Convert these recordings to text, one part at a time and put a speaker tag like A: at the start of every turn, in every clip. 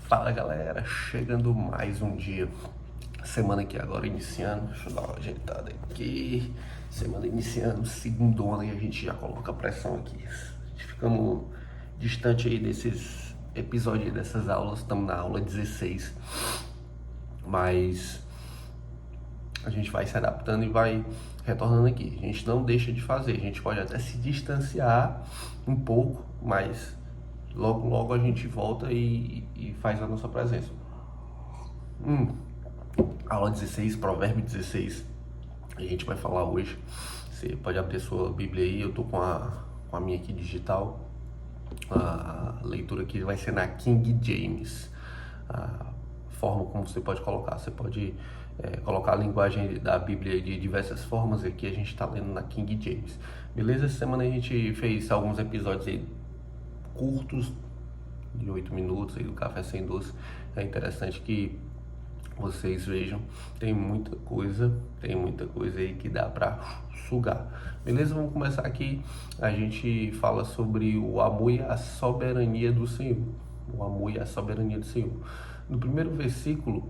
A: Fala galera, chegando mais um dia, semana aqui agora iniciando, deixa eu dar uma ajeitada aqui, semana iniciando, segundona e a gente já coloca a pressão aqui, ficamos distante aí desses episódios aí dessas aulas, estamos na aula 16, mas a gente vai se adaptando e vai retornando aqui, a gente não deixa de fazer, a gente pode até se distanciar um pouco, mas logo a gente volta e faz a nossa presença. Aula 16, Provérbio 16, a gente vai falar hoje. Você pode abrir a sua Bíblia aí, eu tô com a minha aqui digital. A leitura aqui vai ser na King James. A forma como você pode colocar, você pode colocar a linguagem da Bíblia de diversas formas. Aqui a gente está lendo na King James. Beleza? Essa semana a gente fez alguns episódios aí curtos, de 8 minutos aí do Café Sem Doce. É interessante que vocês vejam, tem muita coisa aí que dá pra sugar. Beleza? Vamos começar aqui. A gente fala sobre o amor e a soberania do Senhor. O amor e a soberania do Senhor. No primeiro versículo,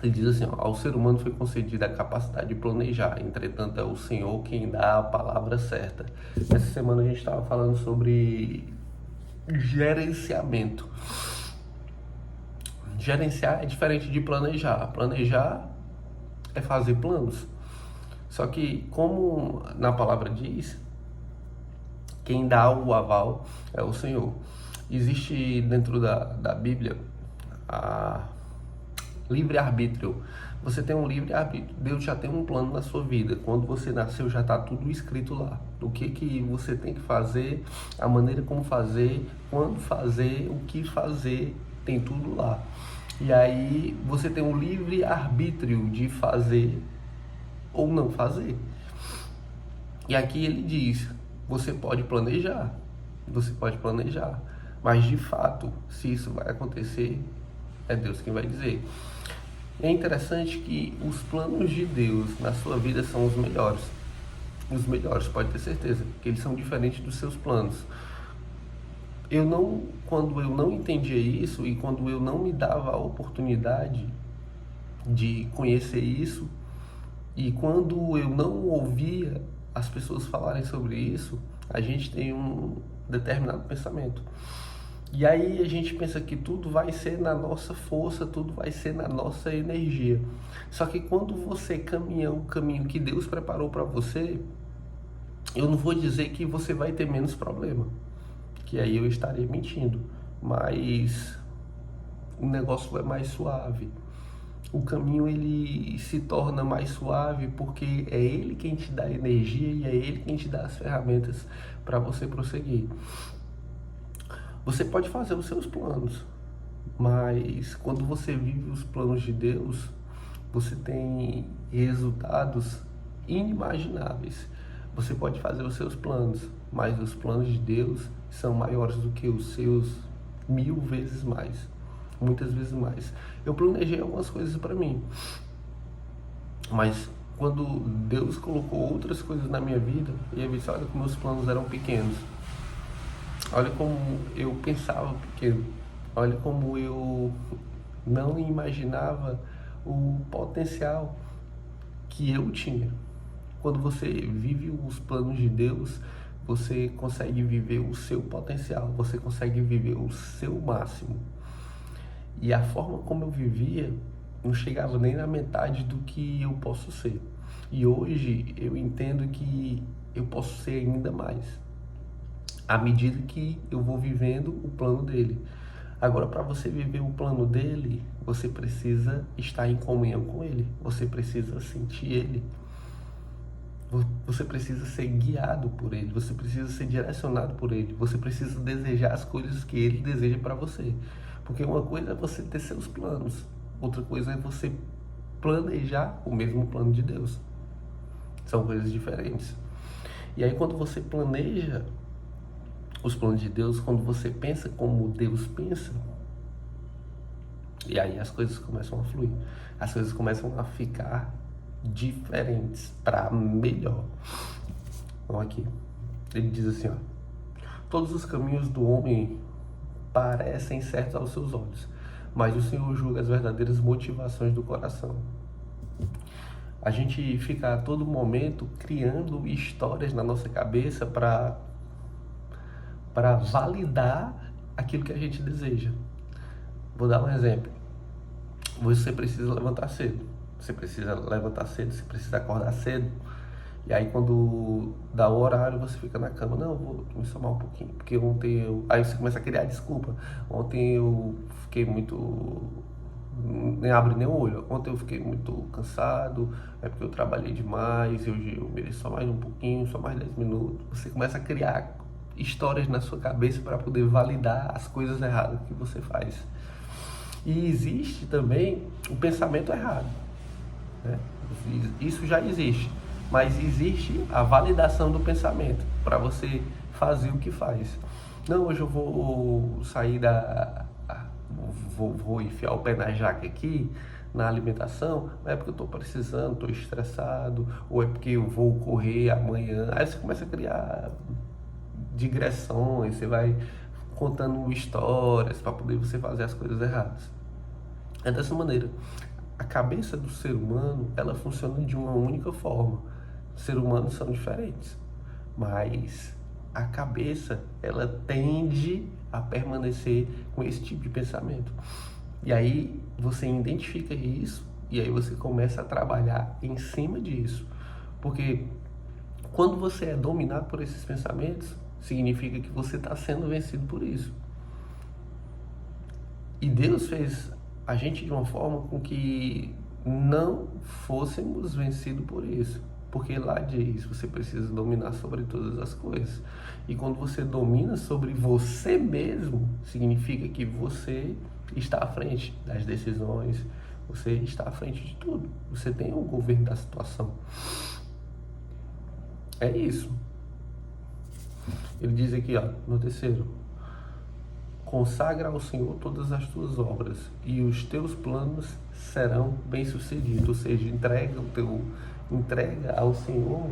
A: ele diz assim, ó, ao ser humano foi concedida a capacidade de planejar, entretanto é o Senhor quem dá a palavra certa. Essa semana a gente estava falando sobre gerenciamento. Gerenciar é diferente de planejar. Planejar é fazer planos. Só que, como na palavra diz, quem dá o aval é o Senhor. Existe dentro da Bíblia a livre-arbítrio. Você tem um livre-arbítrio. Deus já tem um plano na sua vida. Quando você nasceu, já está tudo escrito lá. O que você tem que fazer, a maneira como fazer, quando fazer, o que fazer, tem tudo lá. E aí você tem um livre-arbítrio de fazer ou não fazer. E aqui ele diz, você pode planejar, mas de fato, se isso vai acontecer, é Deus quem vai dizer. É interessante que os planos de Deus na sua vida são os melhores. Os melhores, pode ter certeza, que eles são diferentes dos seus planos. Quando eu não entendia isso e quando eu não me dava a oportunidade de conhecer isso e quando eu não ouvia as pessoas falarem sobre isso, a gente tem um determinado pensamento. E aí a gente pensa que tudo vai ser na nossa força, tudo vai ser na nossa energia. Só que quando você caminha o caminho que Deus preparou para você, eu não vou dizer que você vai ter menos problema, que aí eu estaria mentindo, mas o negócio é mais suave. O caminho ele se torna mais suave porque é ele quem te dá energia e é ele quem te dá as ferramentas para você prosseguir. Você pode fazer os seus planos, mas quando você vive os planos de Deus, você tem resultados inimagináveis. Você pode fazer os seus planos, mas os planos de Deus são maiores do que os seus 1000 vezes mais, muitas vezes mais. Eu planejei algumas coisas para mim, mas quando Deus colocou outras coisas na minha vida, e eu disse, olha como meus planos eram pequenos, olha como eu pensava pequeno, olha como eu não imaginava o potencial que eu tinha. Quando você vive os planos de Deus, você consegue viver o seu potencial, você consegue viver o seu máximo. E a forma como eu vivia não chegava nem na metade do que eu posso ser. E hoje eu entendo que eu posso ser ainda mais, à medida que eu vou vivendo o plano dele. Agora, para você viver o plano dele, você precisa estar em comunhão com ele, você precisa sentir ele. Você precisa ser guiado por ele, você precisa ser direcionado por ele, você precisa desejar as coisas que ele deseja para você. Porque uma coisa é você ter seus planos, outra coisa é você planejar o mesmo plano de Deus. São coisas diferentes. E aí quando você planeja os planos de Deus, quando você pensa como Deus pensa, e aí as coisas começam a fluir, as coisas começam a ficar diferentes para melhor. Então aqui, ele diz assim, ó, todos os caminhos do homem parecem certos aos seus olhos, mas o Senhor julga as verdadeiras motivações do coração. A gente fica a todo momento criando histórias na nossa cabeça para validar aquilo que a gente deseja. Vou dar um exemplo. Você precisa levantar cedo. Você precisa acordar cedo. E aí quando dá o horário, você fica na cama. Não, vou me somar um pouquinho. Porque ontem eu... Aí você começa a criar desculpa. Ontem eu fiquei muito... Nem abre nem o olho. Ontem eu fiquei muito cansado. É porque eu trabalhei demais. Hoje eu mereço só mais um pouquinho, só mais 10 minutos. Você começa a criar histórias na sua cabeça para poder validar as coisas erradas que você faz. E existe também o pensamento errado, né? Isso já existe, mas existe a validação do pensamento para você fazer o que faz. Não, hoje eu vou sair vou enfiar o pé na jaca aqui na alimentação, não é porque eu estou precisando, estou estressado, ou é porque eu vou correr amanhã. Aí você começa a criar digressões, você vai contando histórias para poder você fazer as coisas erradas. É dessa maneira. A cabeça do ser humano, ela funciona de uma única forma. Os seres humanos são diferentes, mas a cabeça, ela tende a permanecer com esse tipo de pensamento. E aí você identifica isso e aí você começa a trabalhar em cima disso. Porque quando você é dominado por esses pensamentos, significa que você está sendo vencido por isso. E Deus fez a gente de uma forma com que não fôssemos vencidos por isso. Porque lá diz, você precisa dominar sobre todas as coisas. E quando você domina sobre você mesmo, significa que você está à frente das decisões, você está à frente de tudo. Você tem o governo da situação. É isso. Ele diz aqui, ó, no terceiro: consagra ao Senhor todas as tuas obras e os teus planos serão bem-sucedidos. Ou seja, entrega ao Senhor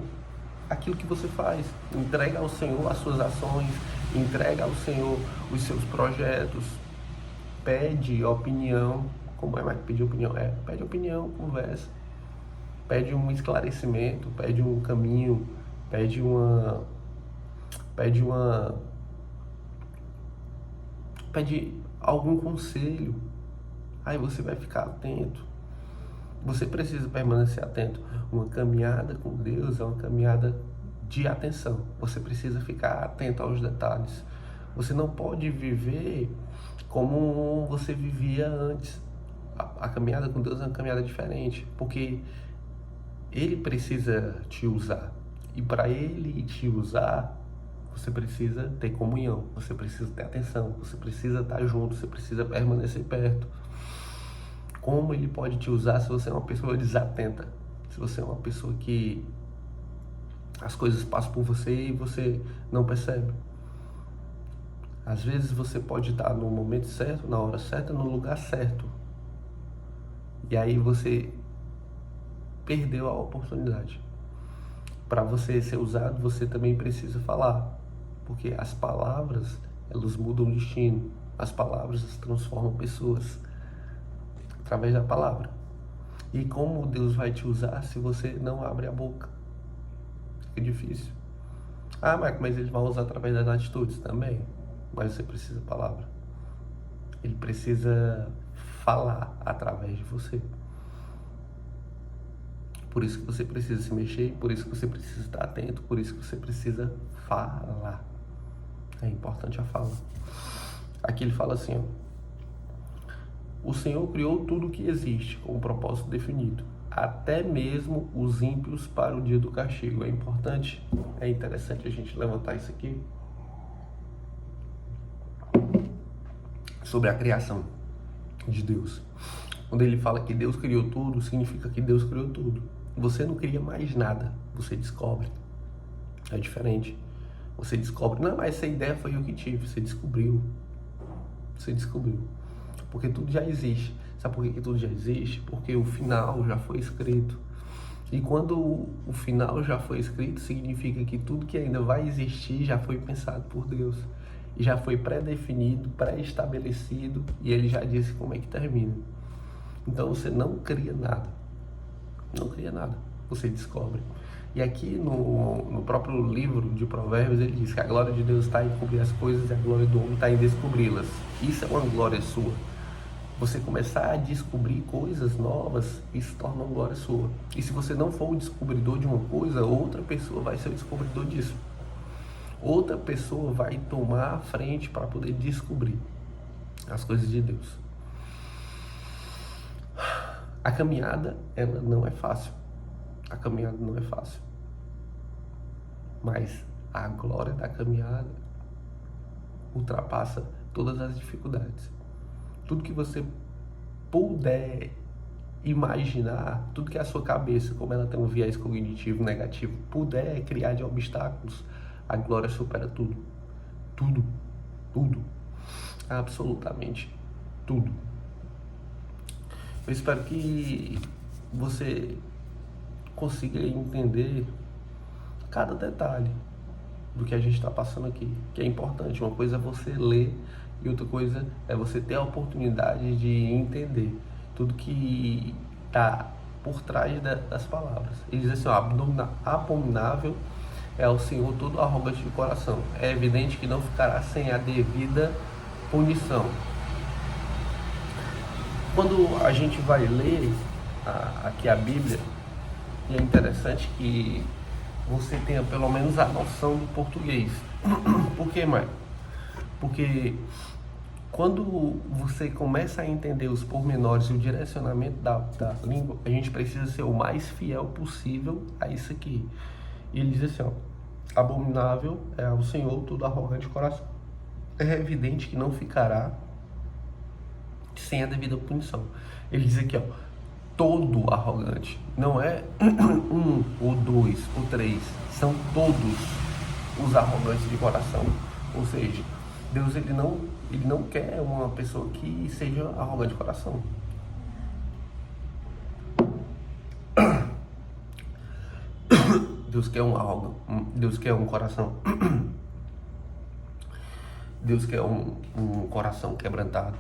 A: aquilo que você faz, entrega ao Senhor as suas ações, entrega ao Senhor os seus projetos, pede opinião. Como é mais que pedir opinião? Pede opinião, conversa, pede um esclarecimento, pede um caminho, pede algum conselho. Aí você vai ficar atento. Você precisa permanecer atento. Uma caminhada com Deus é uma caminhada de atenção. Você precisa ficar atento aos detalhes. Você não pode viver como você vivia antes. A caminhada com Deus é uma caminhada diferente, porque Ele precisa te usar. E para Ele te usar, você precisa ter comunhão, você precisa ter atenção, você precisa estar junto, você precisa permanecer perto. Como Ele pode te usar se você é uma pessoa desatenta? Se você é uma pessoa que as coisas passam por você e você não percebe? Às vezes você pode estar no momento certo, na hora certa, no lugar certo. E aí você perdeu a oportunidade. Para você ser usado, você também precisa falar. Porque as palavras, elas mudam o destino. As palavras transformam pessoas através da palavra. E como Deus vai te usar se você não abre a boca? Fica difícil. Ah, mas Ele vai usar através das atitudes também. Mas você precisa da palavra. Ele precisa falar através de você. Por isso que você precisa se mexer, por isso que você precisa estar atento, por isso que você precisa falar. É importante a fala. Aqui ele fala assim, ó: o Senhor criou tudo o que existe com um propósito definido, até mesmo os ímpios para o dia do castigo. É importante, é interessante a gente levantar isso aqui sobre a criação de Deus. Quando ele fala que Deus criou tudo, significa que Deus criou tudo. Você não cria mais nada, você descobre. É diferente. Você descobre, não, mas essa ideia foi eu que tive. Você descobriu. Você descobriu. Porque tudo já existe. Sabe por que tudo já existe? Porque o final já foi escrito. E quando o final já foi escrito, significa que tudo que ainda vai existir já foi pensado por Deus. e já foi pré-definido, pré-estabelecido, e ele já disse como é que termina. Então você não cria nada, não cria nada, você descobre. E aqui no próprio livro de Provérbios ele diz que a glória de Deus está em cobrir as coisas e a glória do homem está em descobri-las. Isso é uma glória sua. Você começar a descobrir coisas novas, isso torna uma glória sua. E se você não for o descobridor de uma coisa, outra pessoa vai ser o descobridor disso. Outra pessoa vai tomar a frente para poder descobrir as coisas de Deus. A caminhada, ela não é fácil. A caminhada não é fácil. Mas a glória da caminhada ultrapassa todas as dificuldades. Tudo que você puder imaginar, tudo que a sua cabeça, como ela tem um viés cognitivo negativo, puder criar de obstáculos, a glória supera tudo. Tudo. Tudo. Absolutamente tudo. Eu espero que você consiga entender cada detalhe do que a gente está passando aqui, que é importante. Uma coisa é você ler e outra coisa é você ter a oportunidade de entender tudo que está por trás das palavras. Ele diz assim, ó, abominável é o Senhor todo arrogante de coração. É evidente que não ficará sem a devida punição. Quando a gente vai ler aqui a Bíblia, e é interessante que você tenha pelo menos a noção do português. Por que, Maicon? Porque quando você começa a entender os pormenores e o direcionamento da língua, a gente precisa ser o mais fiel possível a isso aqui. E ele diz assim, ó, abominável é o Senhor todo arrogante de coração. É evidente que não ficará sem a devida punição. Ele diz aqui, ó, todo arrogante. Não é um, ou dois, ou três. São todos os arrogantes de coração. Ou seja, Deus ele não quer uma pessoa que seja arrogante de coração. Deus quer um arrogante. Deus quer um coração. Deus quer um coração quebrantado.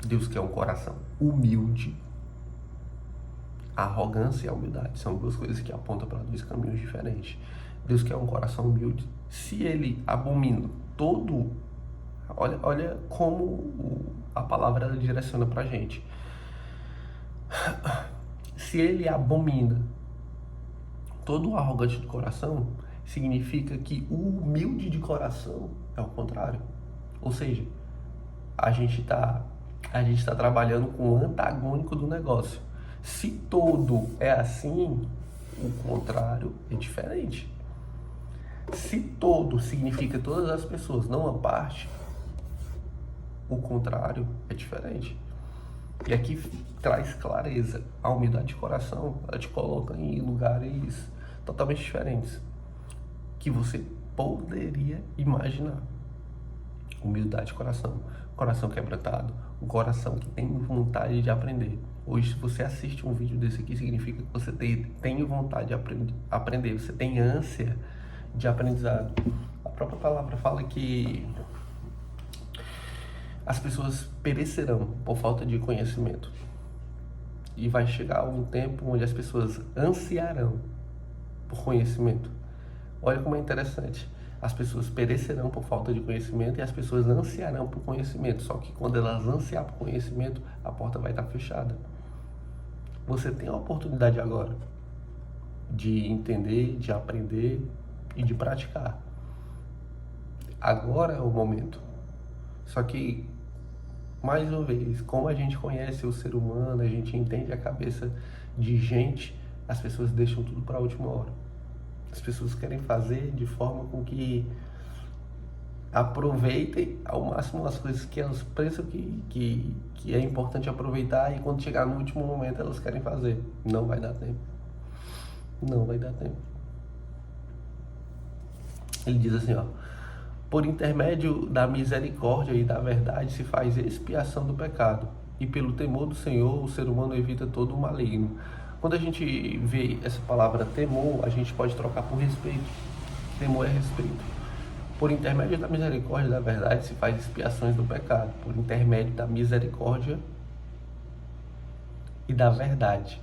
A: Deus quer um coração humilde. A arrogância e a humildade são duas coisas que apontam para dois caminhos diferentes. Deus quer um coração humilde. Se ele abomina todo... Olha como a palavra ela direciona para a gente. Se ele abomina todo o arrogante do coração, significa que o humilde de coração é o contrário. Ou seja, a gente tá trabalhando com o antagônico do negócio. Se todo é assim, o contrário é diferente. Se todo significa todas as pessoas, não a parte, o contrário é diferente. E aqui traz clareza. A humildade de coração, ela te coloca em lugares totalmente diferentes que você poderia imaginar. Humildade de coração, coração quebrantado, um coração que tem vontade de aprender. Hoje, se você assiste um vídeo desse aqui, significa que você tem vontade de aprender, você tem ânsia de aprendizado. A própria palavra fala que as pessoas perecerão por falta de conhecimento. E vai chegar um tempo onde as pessoas ansiarão por conhecimento. Olha como é interessante. As pessoas perecerão por falta de conhecimento e as pessoas ansiarão por conhecimento. Só que quando elas ansiar por conhecimento, a porta vai estar fechada. Você tem a oportunidade agora de entender, de aprender e de praticar. Agora é o momento. Só que, mais uma vez, como a gente conhece o ser humano, a gente entende a cabeça de gente, as pessoas deixam tudo para a última hora. As pessoas querem fazer de forma com que aproveitem ao máximo as coisas que elas pensam que é importante aproveitar, e quando chegar no último momento elas querem fazer. Não vai dar tempo. Não vai dar tempo. Ele diz assim, ó: por intermédio da misericórdia e da verdade se faz expiação do pecado, e pelo temor do Senhor o ser humano evita todo o maligno. Quando a gente vê essa palavra temor, a gente pode trocar por respeito. Temor é respeito. Por intermédio da misericórdia e da verdade se faz expiações do pecado. Por intermédio da misericórdia e da verdade.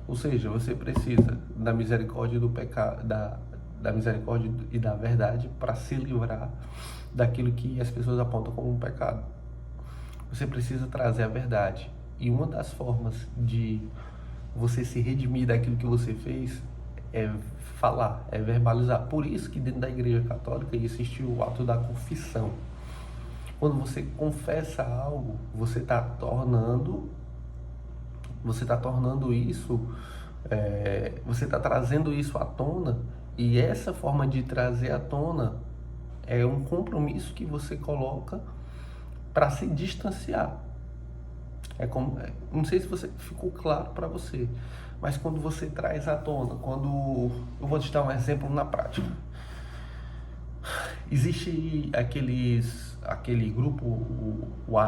A: Ou seja, você precisa da misericórdia do pecado, da misericórdia e da verdade para se livrar daquilo que as pessoas apontam como um pecado. Você precisa trazer a verdade. E uma das formas de você se redimir daquilo que você fez é falar, é verbalizar. Por isso que dentro da Igreja Católica existe o ato da confissão. Quando você confessa algo, você está tornando isso, você está trazendo isso à tona, e essa forma de trazer à tona é um compromisso que você coloca para se distanciar. Não sei se ficou claro para você, mas quando você traz à tona, eu vou te dar um exemplo na prática. Existe aquele grupo, o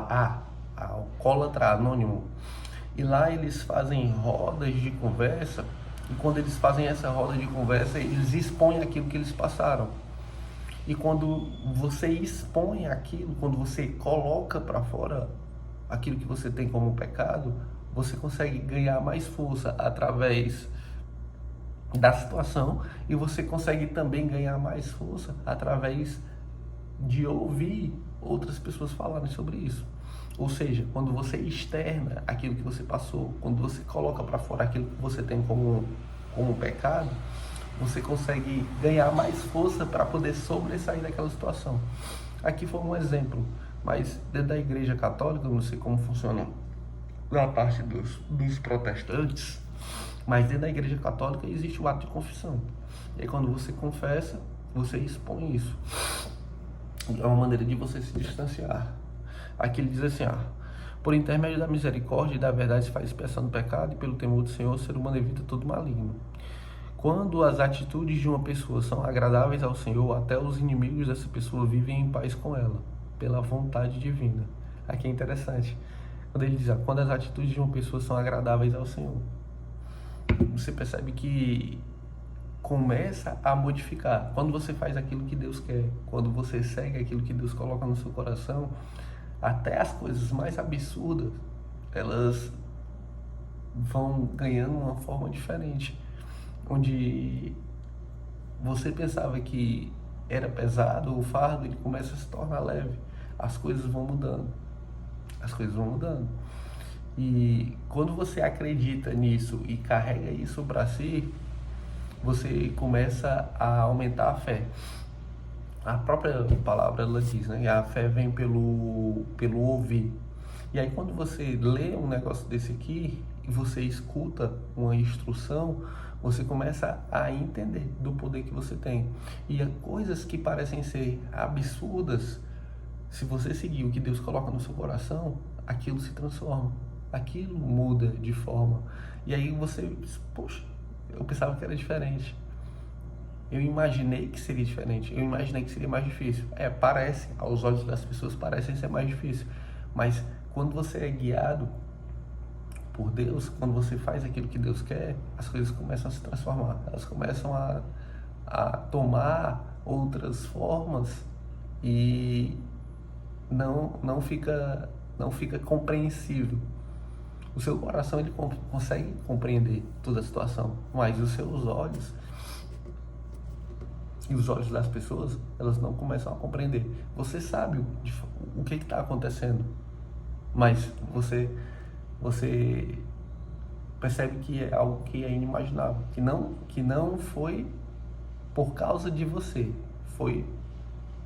A: Alcoólatra Anônimo, e lá eles fazem rodas de conversa, e quando eles fazem essa roda de conversa, eles expõem aquilo que eles passaram. E quando você expõe aquilo, quando você coloca para fora aquilo que você tem como pecado, você consegue ganhar mais força através da situação, e você consegue também ganhar mais força através de ouvir outras pessoas falarem sobre isso. Ou seja, quando você externa aquilo que você passou, quando você coloca para fora aquilo que você tem como pecado, você consegue ganhar mais força para poder sobressair daquela situação. Aqui foi um exemplo, mas dentro da Igreja Católica, eu não sei como funciona na parte dos protestantes, mas dentro da Igreja Católica existe o ato de confissão. E aí, quando você confessa, você expõe isso. É uma maneira de você se distanciar. Aqui ele diz assim, por intermédio da misericórdia e da verdade se faz expiação do pecado, e pelo temor do Senhor o ser humano evita todo maligno. Quando as atitudes de uma pessoa são agradáveis ao Senhor, até os inimigos dessa pessoa vivem em paz com ela, pela vontade divina. Aqui é interessante, quando ele diz, quando as atitudes de uma pessoa são agradáveis ao Senhor, você percebe que começa a modificar. Quando você faz aquilo que Deus quer, quando você segue aquilo que Deus coloca no seu coração, até as coisas mais absurdas, elas vão ganhando uma forma diferente. Onde você pensava que era pesado, o fardo, ele começa a se tornar leve. As coisas vão mudando. E quando você acredita nisso e carrega isso para si, você começa a aumentar a fé. A própria palavra, ela diz, né? A fé vem pelo ouvir. E aí quando você lê um negócio desse aqui, e você escuta uma instrução, você começa a entender do poder que você tem. E coisas que parecem ser absurdas, se você seguir o que Deus coloca no seu coração, aquilo se transforma, aquilo muda de forma. E aí você diz, poxa, eu pensava que era diferente. Eu imaginei que seria diferente, eu imaginei que seria mais difícil. Parece, aos olhos das pessoas, parece ser mais difícil. Mas quando você é guiado por Deus, quando você faz aquilo que Deus quer, as coisas começam a se transformar. Elas começam a tomar outras formas e não fica compreensível. O seu coração, ele consegue compreender toda a situação, mas os seus olhos e os olhos das pessoas, elas não começam a compreender. Você sabe o que está acontecendo, mas você percebe que é algo que é inimaginável, que não foi por causa de você, foi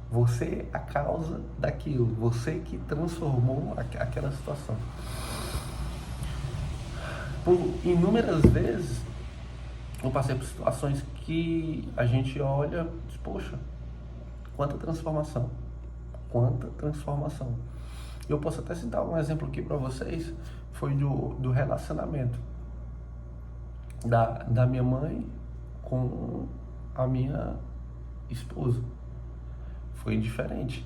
A: você a causa daquilo, você que transformou aquela situação. Por inúmeras vezes eu passei por situações que a gente olha e diz, poxa, quanta transformação. Eu posso até citar um exemplo aqui para vocês, foi do relacionamento da minha mãe com a minha esposa. Foi diferente,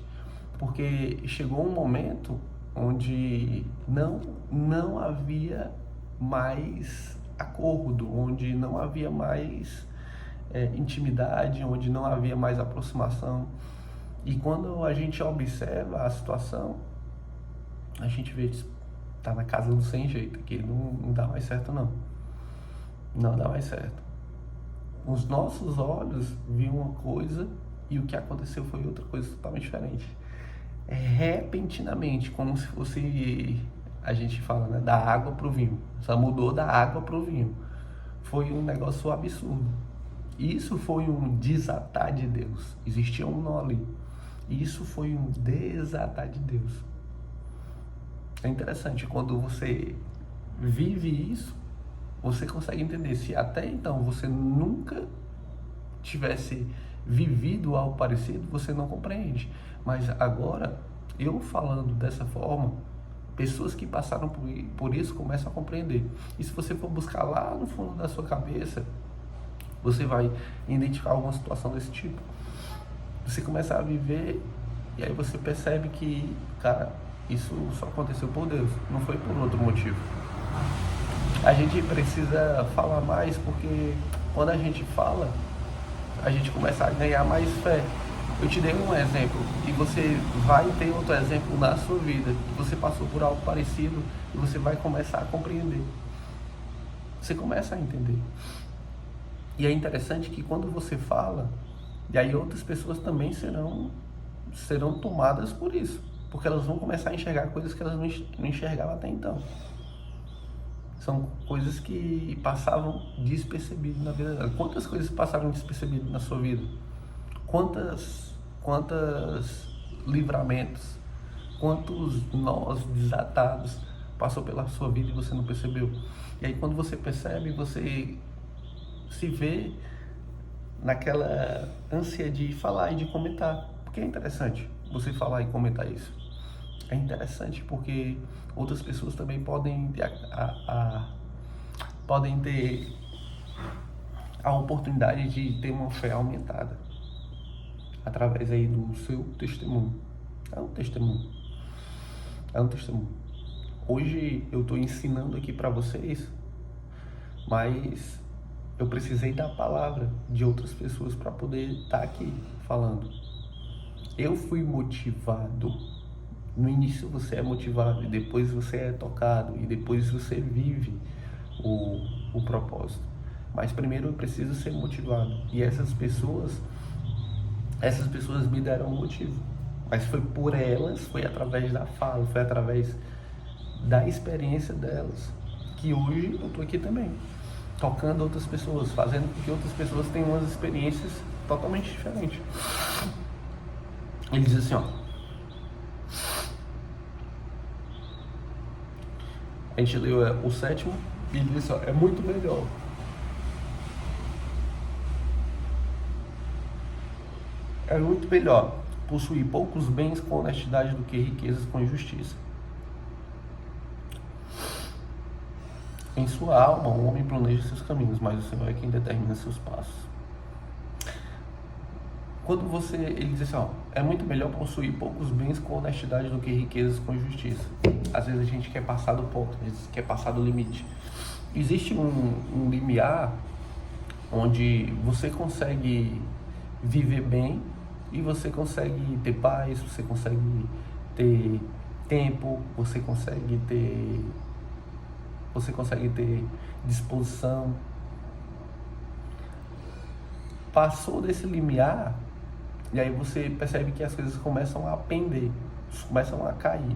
A: porque chegou um momento onde não havia mais acordo, onde não havia mais intimidade, onde não havia mais aproximação. E quando a gente observa a situação, a gente vê que tá na casa do sem jeito, que não dá mais certo não. Não dá mais certo. Os nossos olhos viam uma coisa e o que aconteceu foi outra coisa totalmente diferente. Repentinamente, como se fosse, a gente fala, né, da água pro vinho. Só mudou da água pro vinho. Foi um negócio absurdo. Isso foi um desatar de Deus. Existia um nó ali. Isso foi um desatar de Deus. É interessante, quando você vive isso, você consegue entender. Se até então você nunca tivesse vivido algo parecido, você não compreende. Mas agora, eu falando dessa forma, pessoas que passaram por isso começam a compreender. E se você for buscar lá no fundo da sua cabeça, você vai identificar alguma situação desse tipo. Você começa a viver e aí você percebe que, cara, isso só aconteceu por Deus, não foi por outro motivo. A gente precisa falar mais, porque quando a gente fala, a gente começa a ganhar mais fé. Eu te dei um exemplo e você vai ter outro exemplo na sua vida, que você passou por algo parecido e você vai começar a compreender. Você começa a entender. E é interessante que quando você fala, e aí outras pessoas também serão tomadas por isso, porque elas vão começar a enxergar coisas que elas não enxergavam até então. São coisas que passavam despercebidas na vida dela. Quantas coisas passaram despercebidas na sua vida? Quantos livramentos, quantos nós desatados passou pela sua vida e você não percebeu? E aí quando você percebe, você se vê naquela ânsia de falar e de comentar. Porque é interessante você falar e comentar isso. É interessante porque outras pessoas também podem ter a oportunidade de ter uma fé aumentada através aí do seu testemunho. É um testemunho. É um testemunho. Hoje eu estou ensinando aqui para vocês, mas eu precisei da palavra de outras pessoas para poder estar aqui falando. Eu fui motivado. No início você é motivado, e depois você é tocado, e depois você vive o propósito. Mas primeiro eu preciso ser motivado. E essas pessoas me deram um motivo. Mas foi por elas, foi através da fala, foi através da experiência delas, que hoje eu estou aqui também, tocando outras pessoas, fazendo com que outras pessoas tenham umas experiências totalmente diferentes. Ele diz assim, ó. A gente leu o 7º e ele diz assim, ó, é muito melhor possuir poucos bens com honestidade do que riquezas com injustiça. Em sua alma, o homem planeja seus caminhos, mas o Senhor é quem determina seus passos. Ele diz assim, ó, é muito melhor possuir poucos bens com honestidade do que riquezas com injustiça. Às vezes a gente quer passar do ponto, às vezes quer passar do limite. Existe um limiar onde você consegue viver bem e você consegue ter paz, você consegue ter tempo, você consegue ter disposição. Passou desse limiar, e aí você percebe que as coisas começam a pender, começam a cair.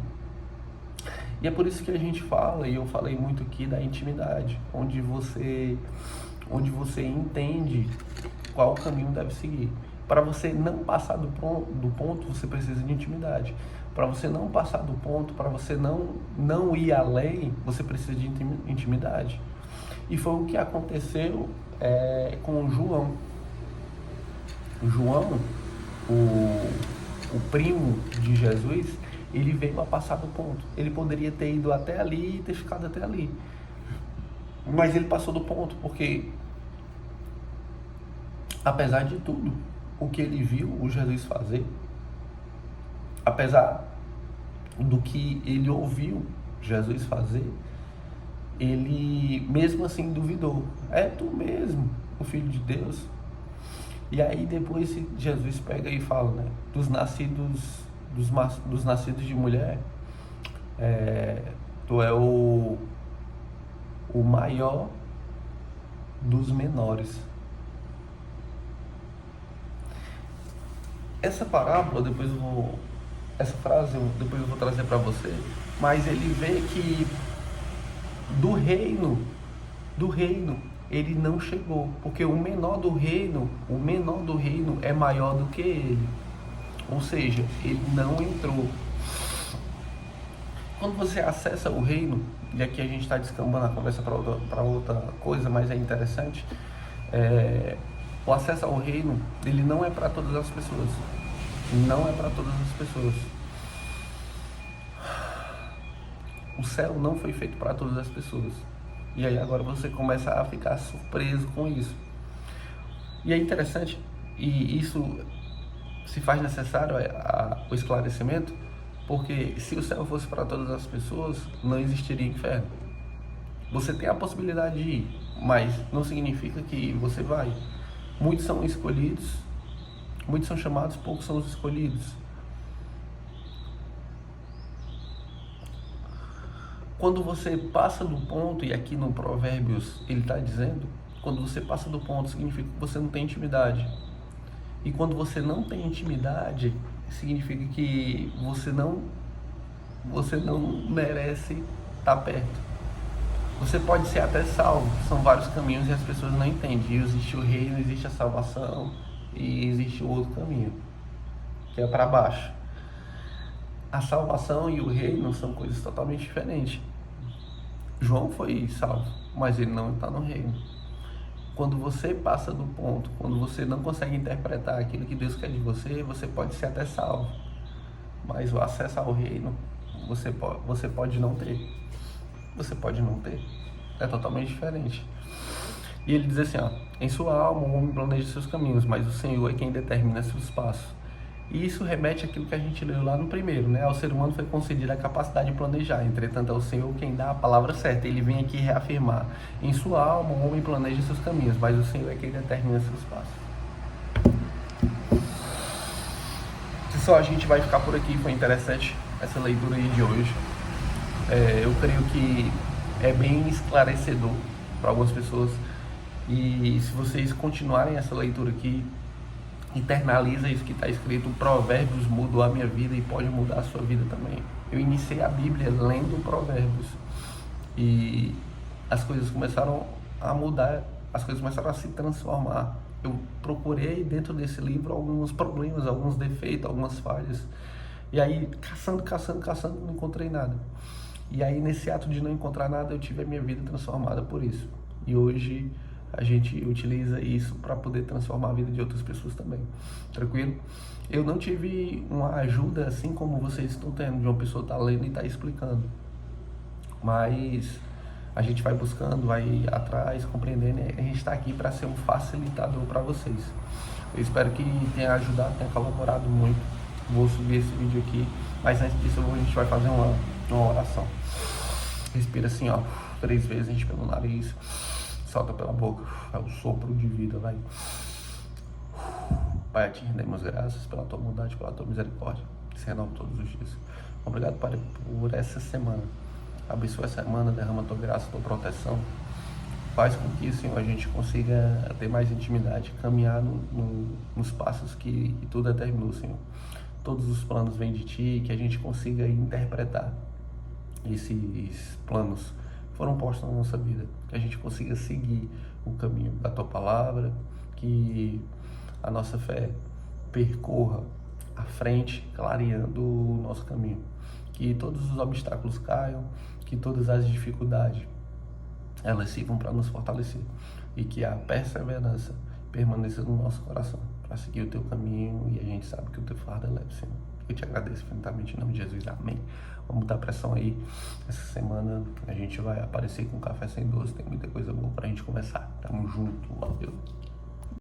A: E é por isso que a gente fala, e eu falei muito aqui, da intimidade, onde você entende qual caminho deve seguir. Para você não passar do ponto, você precisa de intimidade. Para você não passar do ponto, para você não ir além, você precisa de intimidade. E foi o que aconteceu com o João. O João, o primo de Jesus, ele veio a passar do ponto. Ele poderia ter ido até ali e ter ficado até ali. Mas ele passou do ponto, porque apesar de tudo, o que ele viu o Jesus fazer, apesar do que ele ouviu Jesus fazer, ele mesmo assim duvidou. É tu mesmo, o Filho de Deus? E aí depois Jesus pega e fala, né? Dos nascidos de mulher, tu é o maior dos menores. Essa parábola, essa frase depois eu vou trazer para você, mas ele vê que do reino, ele não chegou, porque o menor do reino é maior do que ele. Ou seja, ele não entrou. Quando você acessa o reino, e aqui a gente está descambando a conversa para outra coisa, mas é interessante, o acesso ao reino, ele não é para todas as pessoas. Não é para todas as pessoas. O céu não foi feito para todas as pessoas. E aí agora você começa a ficar surpreso com isso. E é interessante, e isso se faz necessário o esclarecimento, porque se o céu fosse para todas as pessoas, não existiria inferno. Você tem a possibilidade de ir, mas não significa que você vai. Muitos são escolhidos, muitos são chamados, poucos são os escolhidos. Quando você passa do ponto, e aqui no Provérbios ele está dizendo, quando você passa do ponto significa que você não tem intimidade. E quando você não tem intimidade, significa que você não merece estar perto. Você pode ser até salvo, são vários caminhos e as pessoas não entendem. Existe o reino, existe a salvação e existe o outro caminho, que é para baixo. A salvação e o reino são coisas totalmente diferentes. João foi salvo, mas ele não está no reino. Quando você passa do ponto, quando você não consegue interpretar aquilo que Deus quer de você, você pode ser até salvo, mas o acesso ao reino você pode não ter. Você pode não ter. É totalmente diferente. E ele diz assim, em sua alma o homem planeja seus caminhos, mas o Senhor é quem determina seus passos. E isso remete àquilo que a gente leu lá no primeiro, né? Ao ser humano foi concedida a capacidade de planejar, entretanto é o Senhor quem dá a palavra certa. Ele vem aqui reafirmar, em sua alma o homem planeja seus caminhos, mas o Senhor é quem determina seus passos. Pessoal, a gente vai ficar por aqui, foi interessante essa leitura aí de hoje. Eu creio que é bem esclarecedor para algumas pessoas, e se vocês continuarem essa leitura aqui, internaliza isso que está escrito. Provérbios mudou a minha vida e pode mudar a sua vida também. Eu iniciei a Bíblia lendo Provérbios e as coisas começaram a mudar, as coisas começaram a se transformar. Eu procurei dentro desse livro alguns problemas, alguns defeitos, algumas falhas, e aí caçando, não encontrei nada. E aí nesse ato de não encontrar nada, eu tive a minha vida transformada por isso. E hoje a gente utiliza isso para poder transformar a vida de outras pessoas também. Tranquilo? Eu não tive uma ajuda assim como vocês estão tendo, de uma pessoa estar lendo e estar explicando. Mas a gente vai buscando, vai atrás, compreendendo, e a gente está aqui para ser um facilitador para vocês. Eu espero que tenha ajudado, tenha colaborado muito. Vou subir esse vídeo aqui, mas antes disso a gente vai fazer uma oração. Respira assim, 3 vezes, a gente pelo nariz, solta pela boca, é o sopro de vida, vai. Pai, te rendemos graças pela tua bondade, pela tua misericórdia, que se renova todos os dias. Obrigado, Pai, por essa semana. Abençoa essa semana, derrama a tua graça, a tua proteção. Faz com que, Senhor, a gente consiga ter mais intimidade, caminhar nos passos que tu determinou, Senhor. Todos os planos vêm de ti, que a gente consiga interpretar esses planos que foram postos na nossa vida, que a gente consiga seguir o caminho da tua palavra, que a nossa fé percorra à frente, clareando o nosso caminho, que todos os obstáculos caiam, que todas as dificuldades elas sirvam para nos fortalecer, e que a perseverança permaneça no nosso coração, para seguir o teu caminho, e a gente sabe que o teu fardo é leve, Senhor. Eu te agradeço infinitamente em nome de Jesus, amém. Vamos botar pressão aí. Essa semana a gente vai aparecer com Café Sem Doce, tem muita coisa boa pra gente conversar. Tamo junto, valeu.